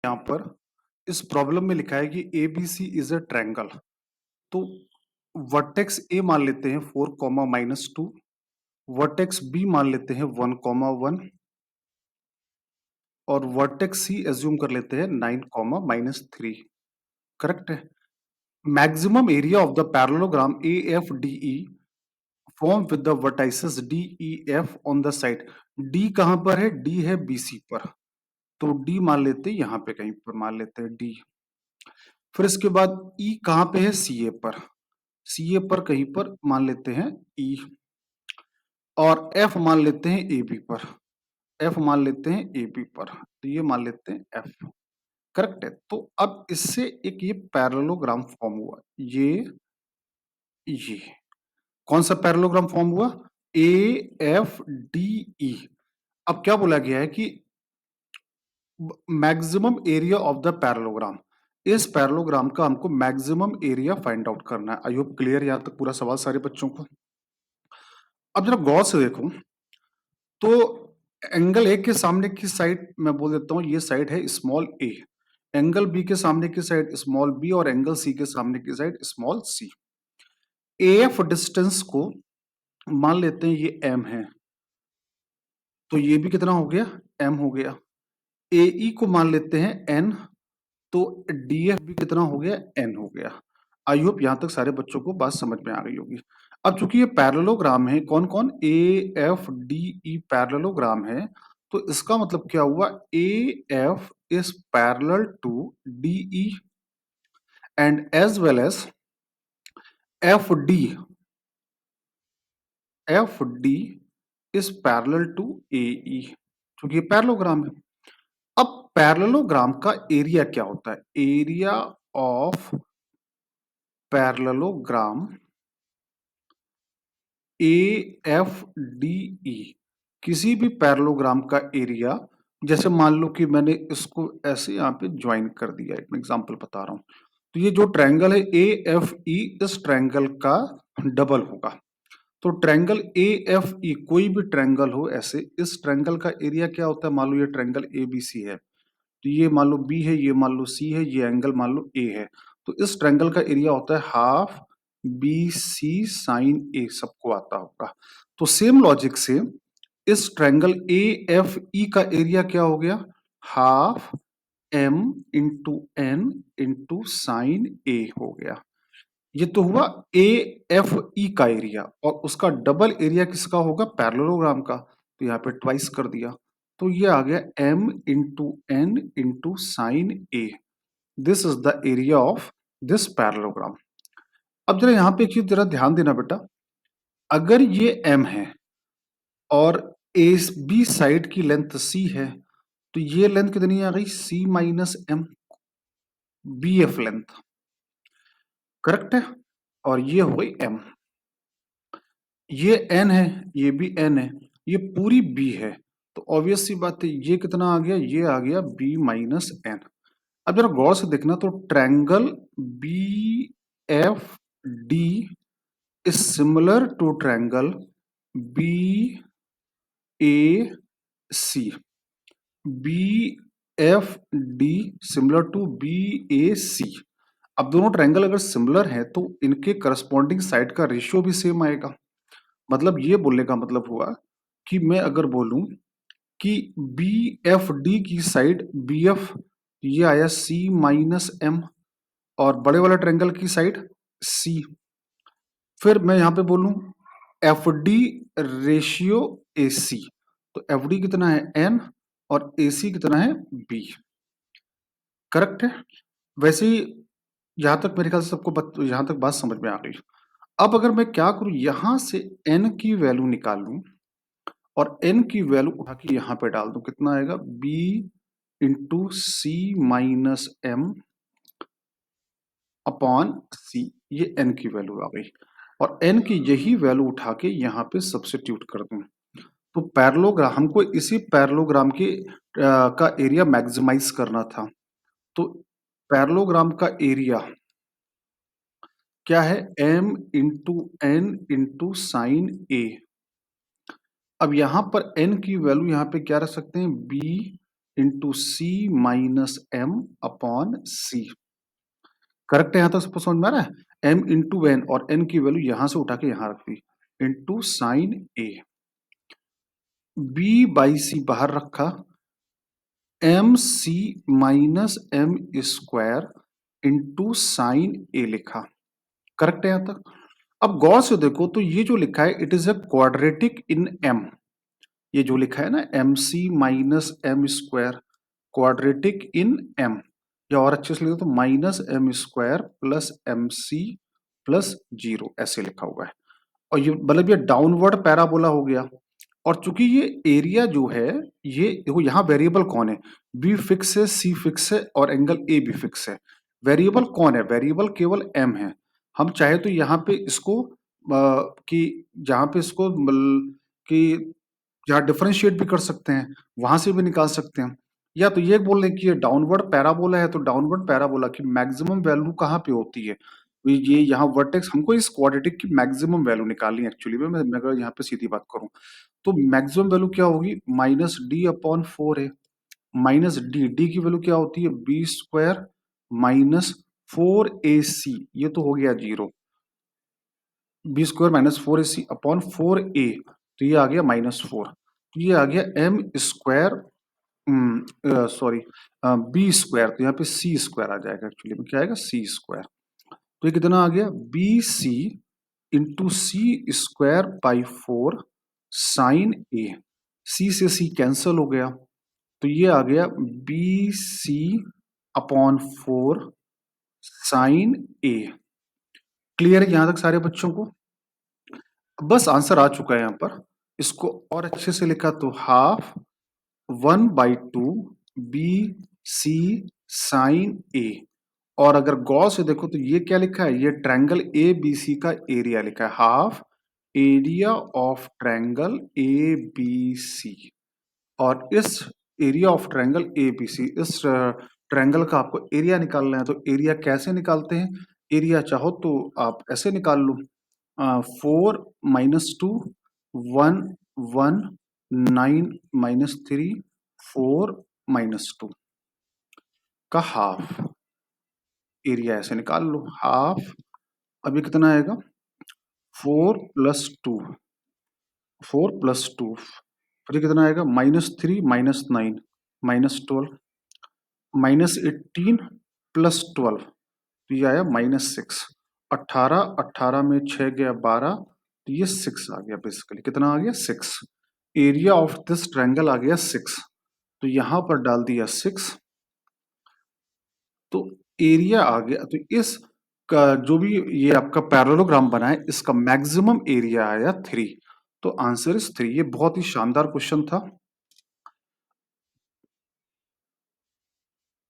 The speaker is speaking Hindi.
यहाँ पर इस प्रॉब्लम में लिखा है कि एबीसी इज अ ट्रायंगल। तो वर्टेक्स ए मान लेते हैं 4 कॉमा -2, वर्टेक्स बी मान लेते हैं 1 कॉमा 1 और वर्टेक्स सी एज्यूम कर लेते हैं 9 कॉमा -3। करेक्ट है। Maximum area of the parallelogram A F D E form with the vertices D E F on the side. D कहां पर है? डी है बीसी पर, तो डी मान लेते हैं, यहां पे कहीं पर मान लेते हैं डी। फिर इसके बाद ई कहां पे है? सी ए पर, सी ए पर कहीं पर मान लेते हैं ई, और एफ मान लेते हैं ए बी पर, एफ मान लेते हैं ए बी पर, तो ये मान लेते हैं एफ। करेक्ट है। तो अब इससे एक ये पैरेललोग्राम फॉर्म हुआ, ये कौन सा पैरेललोग्राम फॉर्म हुआ? ए एफ डी ई। अब क्या बोला गया है कि maximum area of the parallelogram, इस पैरेललोग्राम का हमको मैक्सिमम एरिया फाइंड आउट करना है। आई होप क्लियर यहां तक पूरा सवाल सारे बच्चों को। अब जरा गौर से देखो तो एंगल ए के सामने की साइड मैं बोल देता हूं, ये साइड है स्मॉल ए, एंगल बी के सामने की साइड स्मॉल बी और एंगल सी के सामने की side small C. F distance को मान लेते हैं ये एम है, तो ये भी कितना हो गया? एम हो गया। एई को मान लेते हैं एन, तो डीएफ भी कितना हो गया? एन हो गया। आई होप यहां तक सारे बच्चों को बात समझ में आ गई होगी। अब चूंकि ये पैरेललोग्राम है, कौन कौन? A F D E parallelogram है, तो इसका मतलब क्या हुआ? A F is parallel to DE and as well as F D is parallel to AE, क्योंकि ये पैरेललोग्राम है। अब पैरेललोग्राम का एरिया क्या होता है? Area of parallelogram A F D ई, किसी भी पैरेललोग्राम का एरिया, जैसे मान लो कि मैंने इसको ऐसे यहाँ पे ज्वाइन कर दिया, एक एग्जांपल बता रहा हूँ, तो ये जो ट्रायंगल है ए एफ ई, इस ट्रायंगल का डबल होगा। तो ट्रायंगल ए एफ ई, कोई भी ट्रायंगल हो ऐसे, इस ट्रायंगल का एरिया क्या होता है? मान लो ये ट्रायंगल ए बी सी है, तो ये मान लो बी है, ये मान लो सी है, ये एंगल मान लो ए है, तो इस ट्रायंगल का एरिया होता है हाफ बी सी साइन ए, सबको आता होगा। तो सेम लॉजिक से इस ट्रायंगल ए एफ ई का एरिया क्या हो गया? Half M into N into sine A हो गया। ये तो हुआ ए एफ ई का एरिया, और उसका डबल एरिया किसका होगा? पैरेललोग्राम का, तो यहाँ पे ट्वाइस कर दिया, तो ये आ गया m into N into sine A. This is the area of this parallelogram. अब जरा यहाँ पे एक चीज जरा ध्यान देना बेटा, अगर ये m है और ए बी साइड की लेंथ c है, तो ये लेंथ कितनी आ गई? c minus M, B F length. Correct है। और ये हो गई m, ये n है, ये भी n है, ये पूरी b है, तो ऑब्वियस सी बात है ये कितना आ गया? ये आ गया b माइनस एन। अब जरा गौर से देखना, तो triangle B F D is similar to triangle B A C, B F D similar to B A C. अब दोनों ट्रायंगल अगर सिमिलर है तो इनके करस्पॉन्डिंग साइड का रेशियो भी सेम आएगा। मतलब ये बोलने का मतलब हुआ कि मैं अगर बोलूं कि बी एफ डी की साइड बी एफ, ये आया सी माइनस एम, और बड़े वाले ट्रायंगल की साइड सी। फिर मैं यहां पे बोलूं एफ डी रेशियो ए सी, तो एफ डी कितना है? एन, और ए सी कितना है? बी। करेक्ट है। वैसे ही यहां तक मेरे ख्याल से सबको यहां तक बात समझ में आ गई। अब अगर मैं क्या करूं, यहां से एन की वैल्यू निकाल लूं और एन की वैल्यू उठा के यहां पे डाल दूं, कितना आएगा? B into C minus M upon सी, ये एन की वैल्यू आ गई, और एन की यही वैल्यू उठा के यहाँ पे सब्स्टिट्यूट कर दूं, तो पैरेललोग्राम, हमको इसी पैरेललोग्राम के का एरिया मैक्सिमाइज करना था। तो पैरेललोग्राम का एरिया क्या है? m into N into sine A. अब यहाँ पर n की वैल्यू यहाँ पे क्या रख सकते हैं? b into C minus M upon C. Correct है? यहां तक सबको समझ में आ रहा है? एम इंटू एन, और एन की वैल्यू यहां से उठा के यहां रख दी, into sine A. B by C बाहर रखा, M C minus M square into sine A लिखा। करेक्ट है यहां तक? अब गौर से देखो तो ये जो लिखा है it is a quadratic in M. ये जो लिखा है ना M C minus M square, quadratic in M, या और अच्छे से लिखो तो minus M square plus M C plus zero, ऐसे लिखा हुआ है। और ये मतलब ये डाउनवर्ड पैराबोला हो गया। और चूंकि ये एरिया जो है, ये देखो यहाँ वेरिएबल कौन है, बी फिक्स है, सी फिक्स है और एंगल ए भी फिक्स है। वेरिएबल कौन है? वेरिएबल केवल एम है। हम चाहे तो यहाँ पे इसको कि जहाँ पे इसको कि यहाँ डिफरेंशिएट भी कर सकते हैं, वहां से भी निकाल सकते हैं। या तो ये बोल रहे कि ये डाउनवर्ड पैराबोला है, तो डाउनवर्ड पैराबोला की मैक्सिमम वैल्यू कहाँ पे होती है? ये यहाँ वर्टेक्स, हमको इस क्वाड्रेटिक की मैक्सिमम वैल्यू निकालनी है एक्चुअली में। मैं अगर यहाँ पे सीधी बात करूं तो मैक्सिमम वैल्यू क्या होगी? माइनस डी अपॉन फोर है। माइनस डी, डी की वैल्यू क्या होती है? B square minus four A C, ये तो हो गया zero. B square minus four A C upon four A, तो ये आ गया माइनस फोर। तो ये आ गया M square, sorry, B square, तो यहाँ पे सी स्क्वायर आ जाएगा। एक्चुअली में क्या आएगा? C square. तो ये कितना आ गया? B C into C square by four sine A. C से सी कैंसल हो गया, तो ये आ गया B C upon four sine A. Clear है यहां तक सारे बच्चों को? बस आंसर आ चुका है यहाँ पर। इसको और अच्छे से लिखा तो half one by two B C sine A. और अगर गौर से देखो तो ये क्या लिखा है? ये ट्रायंगल ए बी सी का एरिया लिखा है, half area of triangle A B C. और इस area of triangle A B C, इस ट्रायंगल का आपको एरिया निकालना है। तो एरिया कैसे निकालते हैं? एरिया चाहो तो आप ऐसे निकाल लो, four minus two, one one, nine minus three, four minus two का हाफ एरिया ऐसे निकाल लो, हाफ। अभी कितना आएगा? Four plus two, four plus two, फिर कितना आएगा? Minus three minus nine minus twelve, minus eighteen plus twelve, तो ये आया माइनस सिक्स। अट्ठारह, अट्ठारह में छह गया बारह, तो ये सिक्स आ गया। बेसिकली कितना आ गया? Six. Area of this triangle आ गया सिक्स, तो यहां पर डाल दिया सिक्स, तो एरिया आ गया। तो इस का जो भी ये आपका पैरेललोग्राम बना है, इसका मैक्सिमम एरिया आया थ्री। तो आंसर इज थ्री। ये बहुत ही शानदार क्वेश्चन था।